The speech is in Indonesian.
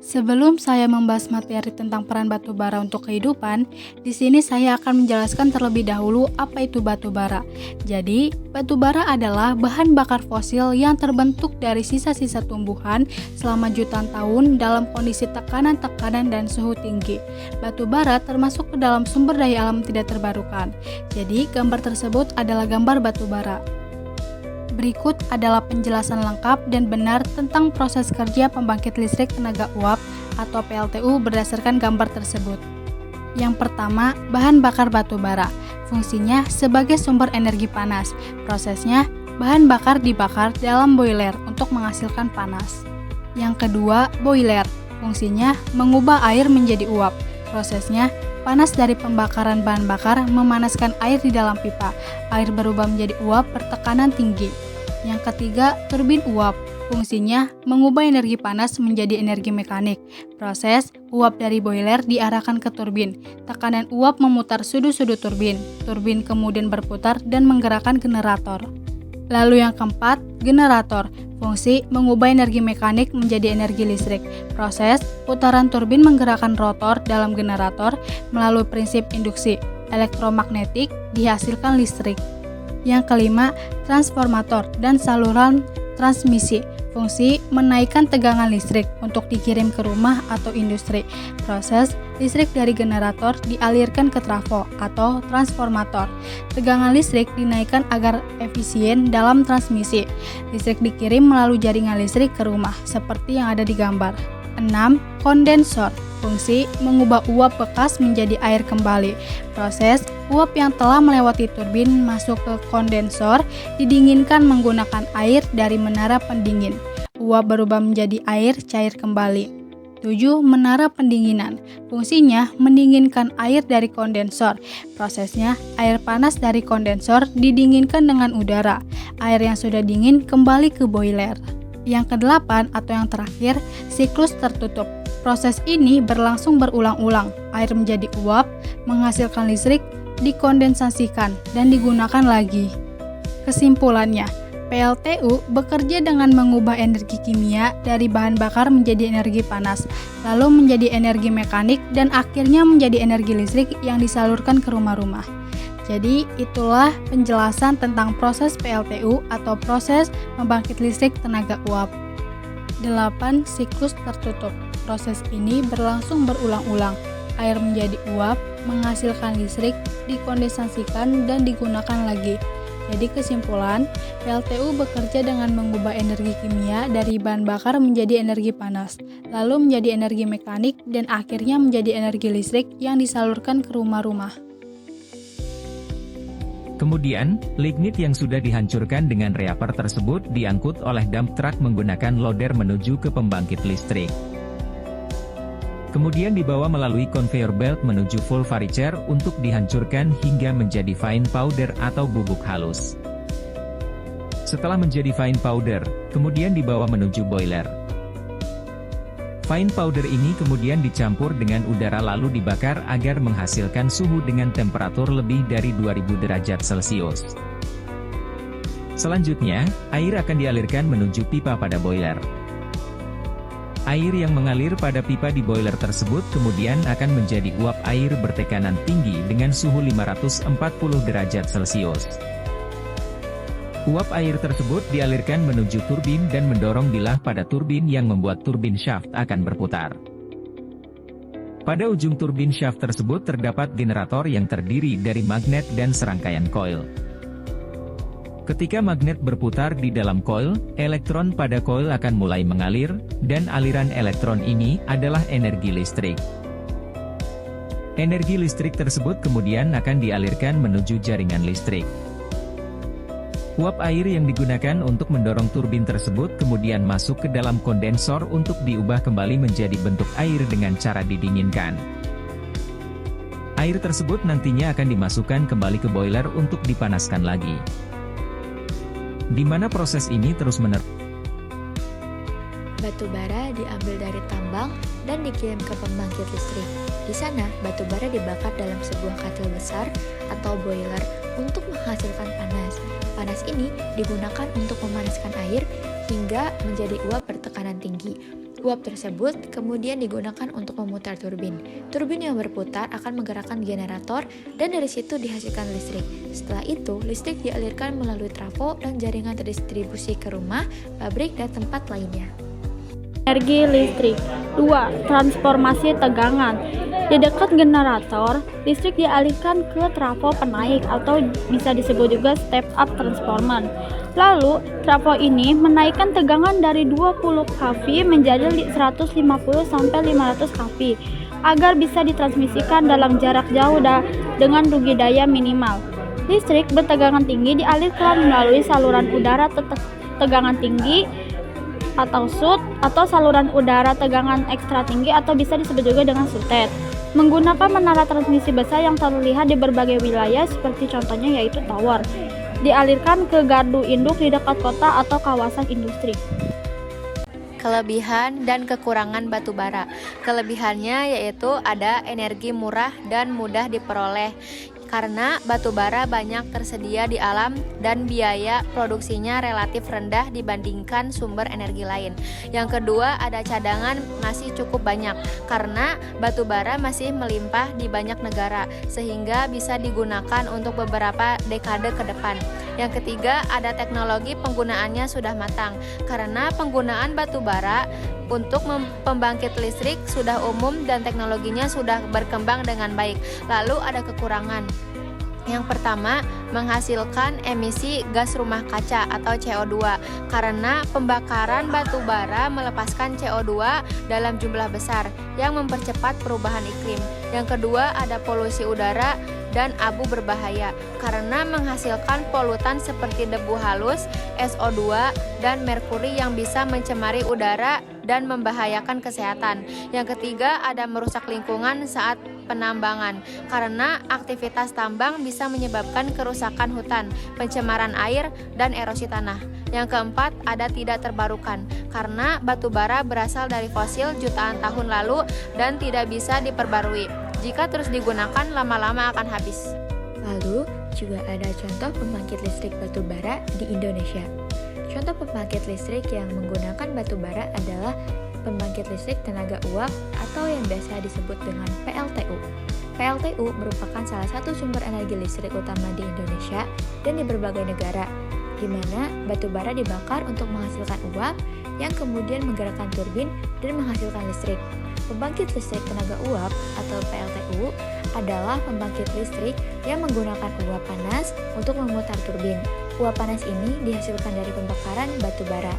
Sebelum saya membahas materi tentang peran batu bara untuk kehidupan, di sini saya akan menjelaskan terlebih dahulu apa itu batu bara. Jadi, batu bara adalah bahan bakar fosil yang terbentuk dari sisa-sisa tumbuhan selama jutaan tahun dalam kondisi tekanan-tekanan dan suhu tinggi. Batu bara termasuk ke dalam sumber daya alam tidak terbarukan. Jadi, gambar tersebut adalah gambar batu bara. Berikut adalah penjelasan lengkap dan benar tentang proses kerja pembangkit listrik tenaga uap atau PLTU berdasarkan gambar tersebut. Yang pertama, bahan bakar batu bara. Fungsinya sebagai sumber energi panas. Prosesnya, bahan bakar dibakar dalam boiler untuk menghasilkan panas. Yang kedua, boiler. Fungsinya mengubah air menjadi uap. Prosesnya, panas dari pembakaran bahan bakar memanaskan air di dalam pipa. Air berubah menjadi uap bertekanan tinggi. Yang ketiga, turbin uap. Fungsinya mengubah energi panas menjadi energi mekanik. Proses, uap dari boiler diarahkan ke turbin. Tekanan uap memutar sudut-sudut turbin. Turbin kemudian berputar dan menggerakkan generator. Lalu yang keempat, generator. Fungsi mengubah energi mekanik menjadi energi listrik. Proses, putaran turbin menggerakkan rotor dalam generator melalui prinsip induksi elektromagnetik dihasilkan listrik. Yang kelima, transformator dan saluran transmisi. Fungsi menaikkan tegangan listrik untuk dikirim ke rumah atau industri. Proses, listrik dari generator dialirkan ke trafo atau transformator. Tegangan listrik dinaikkan agar efisien dalam transmisi. Listrik dikirim melalui jaringan listrik ke rumah, seperti yang ada di gambar. 6. Kondensor. Fungsi mengubah uap bekas menjadi air kembali. Proses, uap yang telah melewati turbin masuk ke kondensor didinginkan menggunakan air dari menara pendingin. Uap berubah menjadi air cair kembali. 7. Menara pendinginan. Fungsinya mendinginkan air dari kondensor. Prosesnya, air panas dari kondensor didinginkan dengan udara. Air yang sudah dingin kembali ke boiler. Yang kedelapan atau yang terakhir, siklus tertutup. Proses ini berlangsung berulang-ulang. Air menjadi uap, menghasilkan listrik, dikondensasikan, dan digunakan lagi. Kesimpulannya, PLTU bekerja dengan mengubah energi kimia dari bahan bakar menjadi energi panas, lalu menjadi energi mekanik, dan akhirnya menjadi energi listrik yang disalurkan ke rumah-rumah. Jadi, itulah penjelasan tentang proses PLTU atau proses pembangkit listrik tenaga uap. 8. Siklus tertutup. Proses ini berlangsung berulang-ulang. Air menjadi uap, menghasilkan listrik, dikondensasikan, dan digunakan lagi. Jadi kesimpulan, PLTU bekerja dengan mengubah energi kimia dari bahan bakar menjadi energi panas, lalu menjadi energi mekanik, dan akhirnya menjadi energi listrik yang disalurkan ke rumah-rumah. Kemudian, lignit yang sudah dihancurkan dengan reaktor tersebut diangkut oleh dump truck menggunakan loader menuju ke pembangkit listrik. Kemudian dibawa melalui conveyor belt menuju full varicher untuk dihancurkan hingga menjadi fine powder atau bubuk halus. Setelah menjadi fine powder, kemudian dibawa menuju boiler. Fine powder ini kemudian dicampur dengan udara lalu dibakar agar menghasilkan suhu dengan temperatur lebih dari 2000 derajat Celcius. Selanjutnya, air akan dialirkan menuju pipa pada boiler. Air yang mengalir pada pipa di boiler tersebut kemudian akan menjadi uap air bertekanan tinggi dengan suhu 540 derajat Celcius. Uap air tersebut dialirkan menuju turbin dan mendorong bilah pada turbin yang membuat turbin shaft akan berputar. Pada ujung turbin shaft tersebut terdapat generator yang terdiri dari magnet dan serangkaian koil. Ketika magnet berputar di dalam koil, elektron pada koil akan mulai mengalir, dan aliran elektron ini adalah energi listrik. Energi listrik tersebut kemudian akan dialirkan menuju jaringan listrik. Uap air yang digunakan untuk mendorong turbin tersebut kemudian masuk ke dalam kondensor untuk diubah kembali menjadi bentuk air dengan cara didinginkan. Air tersebut nantinya akan dimasukkan kembali ke boiler untuk dipanaskan lagi. Di mana proses ini terus-menerus. Batu bara diambil dari tambang dan dikirim ke pembangkit listrik. Di sana, batu bara dibakar dalam sebuah katil besar atau boiler untuk menghasilkan panas. Panas ini digunakan untuk memanaskan air hingga menjadi uap bertekanan tinggi. Uap tersebut kemudian digunakan untuk memutar turbin. Turbin yang berputar akan menggerakkan generator dan dari situ dihasilkan listrik. Setelah itu, listrik dialirkan melalui trafo dan jaringan terdistribusi ke rumah, pabrik, dan tempat lainnya. Energi listrik. 2. Transformasi tegangan. Di dekat generator, listrik dialihkan ke trafo penaik atau bisa disebut juga step up transformer. Lalu, trafo ini menaikkan tegangan dari 20 kV menjadi 150 sampai 500 kV agar bisa ditransmisikan dalam jarak jauh dengan rugi daya minimal. Listrik bertegangan tinggi dialirkan melalui saluran udara tegangan tinggi atau SUT atau saluran udara tegangan ekstra tinggi atau bisa disebut juga dengan SUTET. Menggunakan menara transmisi besar yang terlihat di berbagai wilayah seperti contohnya yaitu tower. Dialirkan ke gardu induk di dekat kota atau kawasan industri. Kelebihan dan kekurangan batu bara. Kelebihannya yaitu ada energi murah dan mudah diperoleh. Karena batu bara banyak tersedia di alam dan biaya produksinya relatif rendah dibandingkan sumber energi lain. Yang kedua, ada cadangan masih cukup banyak karena batu bara masih melimpah di banyak negara sehingga bisa digunakan untuk beberapa dekade ke depan. Yang ketiga, ada teknologi penggunaannya sudah matang karena penggunaan batu bara untuk pembangkit listrik sudah umum dan teknologinya sudah berkembang dengan baik. Lalu ada kekurangan. Yang pertama, menghasilkan emisi gas rumah kaca atau CO2 karena pembakaran batu bara melepaskan CO2 dalam jumlah besar yang mempercepat perubahan iklim. Yang kedua, ada polusi udara dan abu berbahaya karena menghasilkan polutan seperti debu halus, SO2, dan merkuri yang bisa mencemari udara dan membahayakan kesehatan. Yang ketiga, ada merusak lingkungan saat penambangan karena aktivitas tambang bisa menyebabkan kerusakan hutan, pencemaran air, dan erosi tanah. Yang keempat, ada tidak terbarukan karena batu bara berasal dari fosil jutaan tahun lalu dan tidak bisa diperbarui. Jika terus digunakan, lama-lama akan habis. Lalu, juga ada contoh pembangkit listrik batu bara di Indonesia. Contoh pembangkit listrik yang menggunakan batu bara adalah pembangkit listrik tenaga uap atau yang biasa disebut dengan PLTU. PLTU merupakan salah satu sumber energi listrik utama di Indonesia dan di berbagai negara, di mana batu bara dibakar untuk menghasilkan uap yang kemudian menggerakkan turbin dan menghasilkan listrik. Pembangkit listrik tenaga uap atau PLTU adalah pembangkit listrik yang menggunakan uap panas untuk memutar turbin. Uap panas ini dihasilkan dari pembakaran batu bara.